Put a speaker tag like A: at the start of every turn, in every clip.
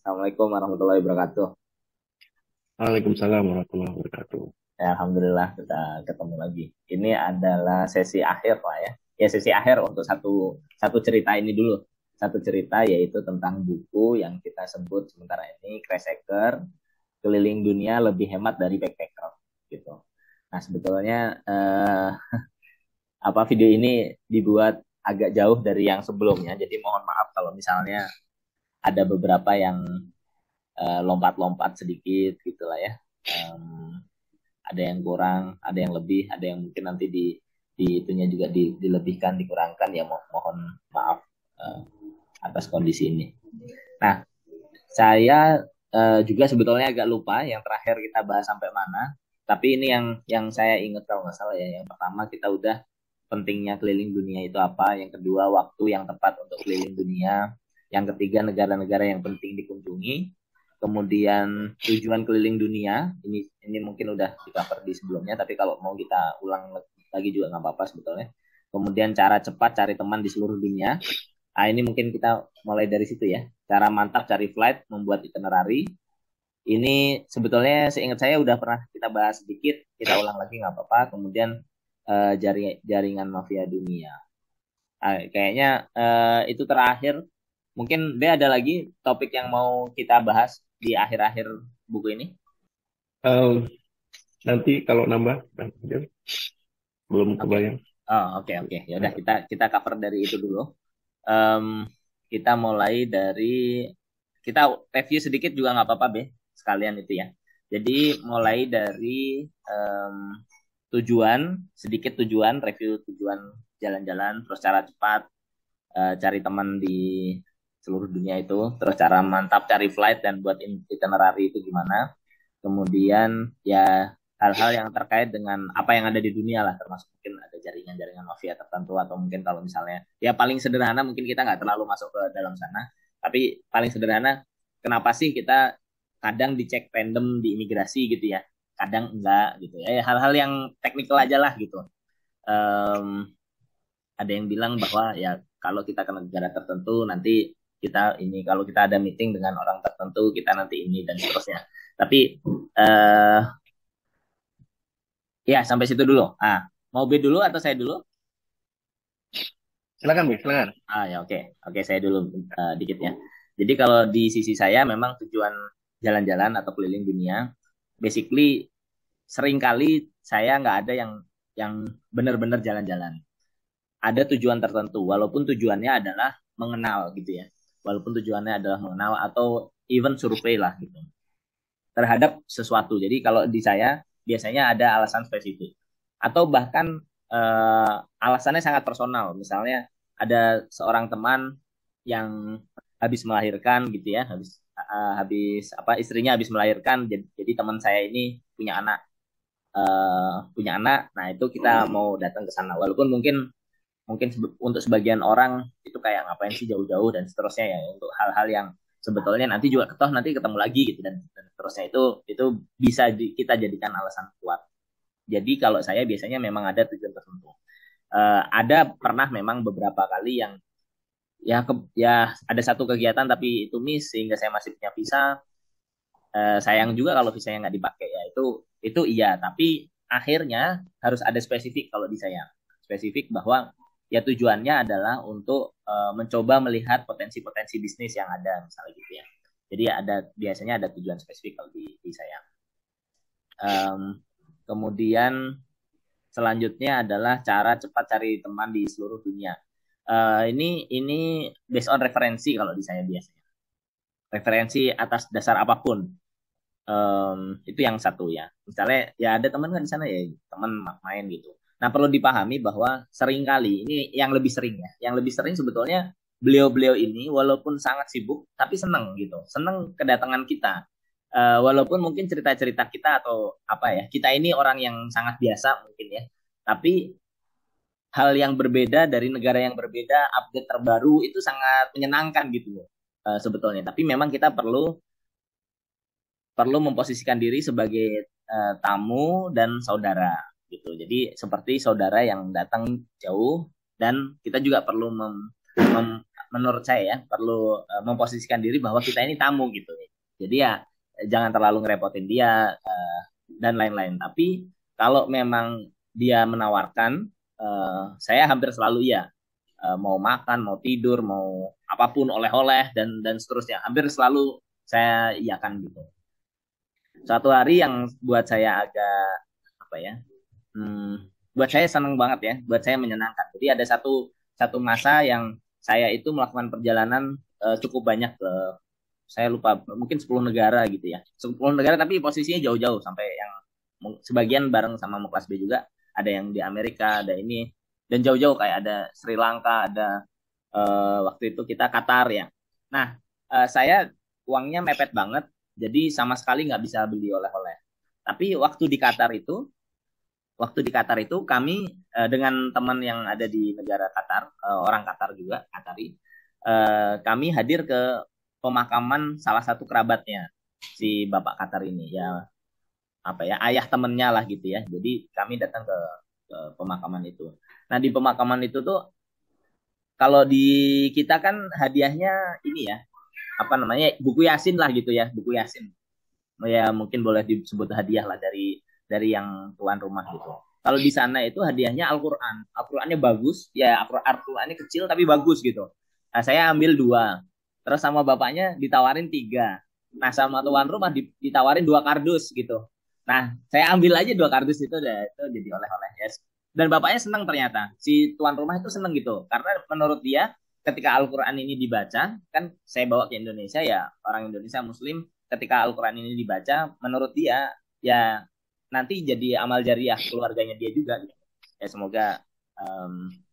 A: Assalamualaikum warahmatullahi wabarakatuh.
B: Waalaikumsalam warahmatullahi wabarakatuh.
A: Ya, Alhamdulillah kita ketemu lagi. Ini adalah sesi akhir lah ya. Ya sesi akhir untuk satu satu cerita ini dulu. Satu cerita yaitu tentang buku yang kita sebut sementara ini Crash Hacker, Keliling Dunia Lebih Hemat dari Backpacker gitu. Nah sebetulnya apa video ini dibuat agak jauh dari yang sebelumnya. Jadi mohon maaf kalau misalnya ada beberapa yang lompat-lompat sedikit gitu lah ya. Em, ada yang kurang, ada yang lebih, ada yang mungkin nanti di itunya juga dilebihkan, dikurangkan ya mohon maaf uh, atas kondisi ini. Nah, saya juga sebetulnya agak lupa yang terakhir kita bahas sampai mana. Tapi ini yang saya ingat kalau nggak salah ya. Yang pertama kita udah pentingnya keliling dunia itu apa. Yang kedua waktu yang tepat untuk keliling dunia. Yang ketiga negara-negara yang penting dikunjungi. Kemudian tujuan keliling dunia. Ini mungkin udah di cover di sebelumnya. Tapi kalau mau kita ulang lagi juga nggak apa-apa sebetulnya. Kemudian cara cepat cari teman di seluruh dunia. Nah, ini mungkin kita mulai dari situ ya. Cara mantap cari flight, membuat itinerary. Ini sebetulnya seingat saya udah pernah kita bahas sedikit, kita ulang lagi nggak apa-apa. Kemudian jaringan mafia dunia. Kayaknya itu terakhir. Mungkin B ada lagi topik yang mau kita bahas di akhir-akhir buku ini.
B: Em, Nanti kalau nambah, belum
A: Oke.
B: kebayang.
A: Oke oke. Ya udah kita cover dari itu dulu. Em, kita mulai dari kita review sedikit juga nggak apa-apa, Be. Sekalian itu ya. Jadi mulai dari em, tujuan, sedikit tujuan, review tujuan jalan-jalan, terus cara cepat cari teman di seluruh dunia itu, terus cara mantap cari flight dan buat itinerary itu gimana. Kemudian ya hal-hal yang terkait dengan apa yang ada di dunia lah, termasuk mungkin ada jaringan-jaringan mafia tertentu atau mungkin kalau misalnya ya paling sederhana mungkin kita nggak terlalu masuk ke dalam sana, tapi paling sederhana kenapa sih kita kadang dicek random di imigrasi gitu ya, kadang enggak gitu ya. Hal-hal yang teknikal aja lah gitu. Em, ada yang bilang bahwa ya kalau kita ke negara tertentu nanti kita ini, kalau kita ada meeting dengan orang tertentu kita nanti ini dan seterusnya. Tapi eh ya sampai situ dulu. Mau B dulu atau saya dulu?
B: Silakan, Bu, silakan.
A: Ya oke. Oke, saya dulu dikit ya. Jadi kalau di sisi saya memang tujuan jalan-jalan atau keliling dunia basically seringkali saya nggak ada yang benar-benar jalan-jalan. Ada tujuan tertentu walaupun tujuannya adalah mengenal gitu ya. Walaupun tujuannya adalah mengenal atau even survei lah gitu terhadap sesuatu. Jadi kalau di saya biasanya ada alasan spesifik atau bahkan alasannya sangat personal. Misalnya ada seorang teman yang habis melahirkan gitu ya, habis apa istrinya habis melahirkan. Jadi teman saya ini punya anak. Nah, itu kita mau datang ke sana. Walaupun mungkin mungkin untuk sebagian orang itu kayak ngapain sih jauh-jauh dan seterusnya ya, untuk hal-hal yang sebetulnya nanti juga ketoh nanti ketemu lagi gitu dan seterusnya, itu bisa kita jadikan alasan kuat. Jadi kalau saya biasanya memang ada tujuan tertentu. Ada pernah memang beberapa kali yang ya ada satu kegiatan tapi itu miss sehingga saya masih punya visa. Sayang juga kalau visanya nggak dipakai ya, itu iya, tapi akhirnya harus ada spesifik kalau di saya, spesifik bahwa ya tujuannya adalah untuk mencoba melihat potensi-potensi bisnis yang ada misalnya gitu ya. Jadi ada biasanya ada tujuan spesifik kalau di saya. Em, kemudian selanjutnya adalah cara cepat cari teman di seluruh dunia. Ini based on referensi kalau di saya biasanya, referensi atas dasar apapun. Itu yang satu ya. Misalnya ya ada teman kan di sana ya, teman main gitu. Nah, perlu dipahami bahwa sering kali ini yang lebih sering ya. Yang lebih sering sebetulnya beliau-beliau ini walaupun sangat sibuk tapi senang gitu. Senang kedatangan kita. Walaupun mungkin cerita-cerita kita atau apa ya, kita ini orang yang sangat biasa mungkin ya. Tapi hal yang berbeda dari negara yang berbeda, update terbaru itu sangat menyenangkan gitu sebetulnya. Tapi memang kita perlu perlu memposisikan diri sebagai tamu dan saudara gitu. Jadi seperti saudara yang datang jauh, dan kita juga perlu menurut saya ya perlu memposisikan diri bahwa kita ini tamu gitu. Jadi ya jangan terlalu ngerepotin dia dan lain-lain. Tapi kalau memang dia menawarkan, saya hampir selalu iya. Mau makan, mau tidur, mau apapun oleh-oleh dan seterusnya. Hampir selalu saya iyakan gitu. Suatu hari yang buat saya agak apa ya? Buat saya seneng banget ya, buat saya menyenangkan. Jadi ada satu satu masa yang saya itu melakukan perjalanan cukup banyak ke saya lupa mungkin 10 negara gitu ya. 10 negara tapi posisinya jauh-jauh sampai yang sebagian bareng sama mau kelas B juga. Ada yang di Amerika, ada ini dan jauh-jauh kayak ada Sri Lanka, ada waktu itu kita Qatar ya. Nah, saya uangnya mepet banget, jadi sama sekali nggak bisa beli oleh-oleh. Tapi waktu di Qatar itu kami dengan teman yang ada di negara Qatar, orang Qatar juga, Qatari, kami hadir ke pemakaman salah satu kerabatnya si Bapak Qatar ini, ya apa ya ayah temennya lah gitu ya. Jadi kami datang ke pemakaman itu. Nah di pemakaman itu tuh kalau di kita kan hadiahnya ini ya apa namanya buku Yasin lah gitu ya buku Yasin ya mungkin boleh disebut hadiah lah dari yang tuan rumah gitu. Kalau di sana itu hadiahnya Al-Quran. Al-Qurannya bagus, ya Al-Qurannya kecil tapi bagus gitu. Nah, saya ambil dua. Terus sama bapaknya ditawarin tiga. Nah, sama tuan rumah ditawarin dua kardus gitu. Nah, saya ambil aja dua kardus itu, deh, itu jadi oleh-oleh ya. Dan bapaknya senang ternyata. Si tuan rumah itu senang gitu. Karena menurut dia ketika Al-Quran ini dibaca, kan saya bawa ke Indonesia ya, orang Indonesia Muslim, ketika Al-Quran ini dibaca, menurut dia, ya nanti jadi amal jariah keluarganya dia juga. Gitu. Ya semoga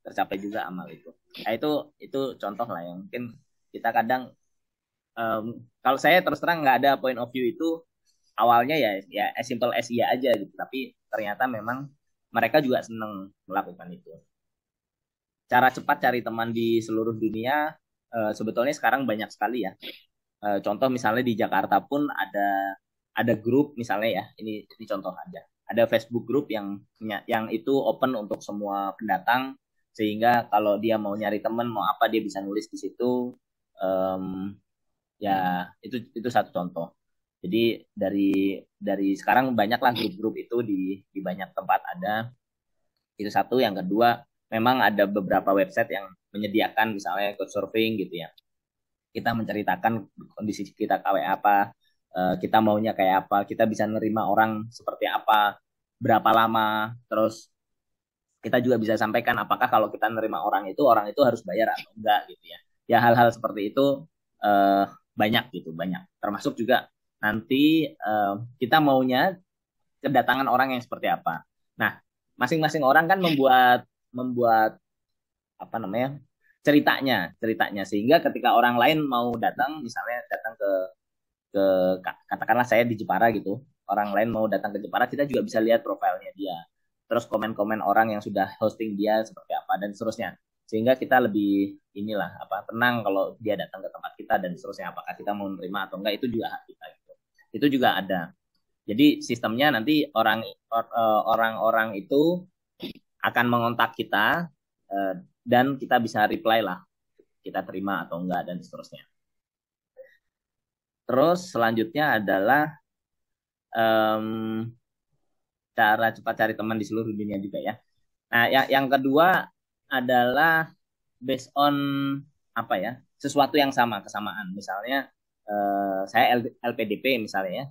A: tercapai juga amal itu. Nah itu contoh lah yang mungkin kita kadang, kalau saya terus terang nggak ada point of view itu, awalnya ya as simple as iya aja gitu. Tapi ternyata memang mereka juga seneng melakukan itu. Cara cepat cari teman di seluruh dunia sebetulnya sekarang banyak sekali ya. Contoh misalnya di Jakarta pun ada grup misalnya ya, ini contoh aja. Ada Facebook group yang itu open untuk semua pendatang sehingga kalau dia mau nyari teman mau apa dia bisa nulis di situ. Um, Ya itu satu contoh. Jadi dari sekarang banyaklah grup-grup itu di banyak tempat ada. Itu satu. Yang kedua, memang ada beberapa website yang menyediakan misalnya couchsurfing gitu ya. Kita menceritakan kondisi kita kayak apa, kita maunya kayak apa, kita bisa nerima orang seperti apa, berapa lama, terus kita juga bisa sampaikan apakah kalau kita nerima orang itu harus bayar atau enggak gitu ya. Ya hal-hal seperti itu eh, banyak gitu, banyak. Termasuk juga nanti kita maunya kedatangan orang yang seperti apa. Nah, masing-masing orang kan membuat membuat apa namanya ceritanya sehingga ketika orang lain mau datang misalnya datang ke katakanlah saya di Jepara gitu orang lain mau datang ke Jepara kita juga bisa lihat profilnya dia terus komen-komen orang yang sudah hosting dia seperti apa dan seterusnya sehingga kita lebih inilah apa tenang kalau dia datang ke tempat kita dan seterusnya apakah kita mau menerima atau enggak itu juga hak kita gitu. Itu juga ada. Jadi sistemnya nanti orang-orang itu akan mengontak kita dan kita bisa reply lah kita terima atau enggak dan seterusnya. Terus selanjutnya adalah um, cara cepat cari teman di seluruh dunia juga ya. Nah, yang kedua adalah based on apa ya sesuatu yang sama kesamaan. Misalnya saya LPDP misalnya ya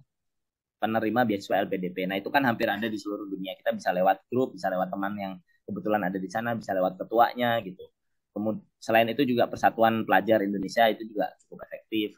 A: penerima beasiswa LPDP. Nah itu kan hampir ada di seluruh dunia. Kita bisa lewat grup, bisa lewat teman yang kebetulan ada di sana, bisa lewat ketuanya gitu. Kemudian selain itu juga Persatuan Pelajar Indonesia itu juga cukup efektif.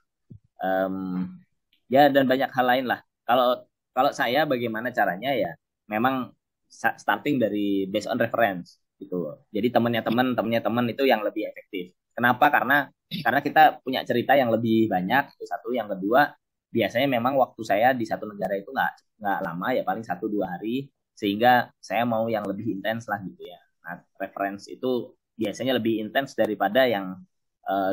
A: Ya dan banyak hal lain lah. Kalau kalau saya bagaimana caranya ya memang starting dari based on reference gitu. Jadi temannya teman itu yang lebih efektif. Kenapa? Karena kita punya cerita yang lebih banyak itu satu. Yang kedua biasanya memang waktu saya di satu negara itu nggak lama ya paling 1-2 hari sehingga saya mau yang lebih intens lah gitu ya. Nah, reference itu biasanya lebih intens daripada yang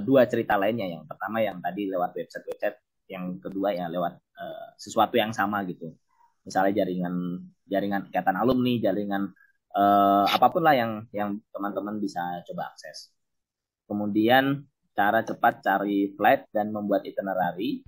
A: dua cerita lainnya. Yang pertama yang tadi lewat website-website, yang kedua ya lewat sesuatu yang sama gitu. Misalnya jaringan ikatan alumni, jaringan apapun lah yang teman-teman bisa coba akses. kemudian cara cepat cari flight dan membuat itinerary,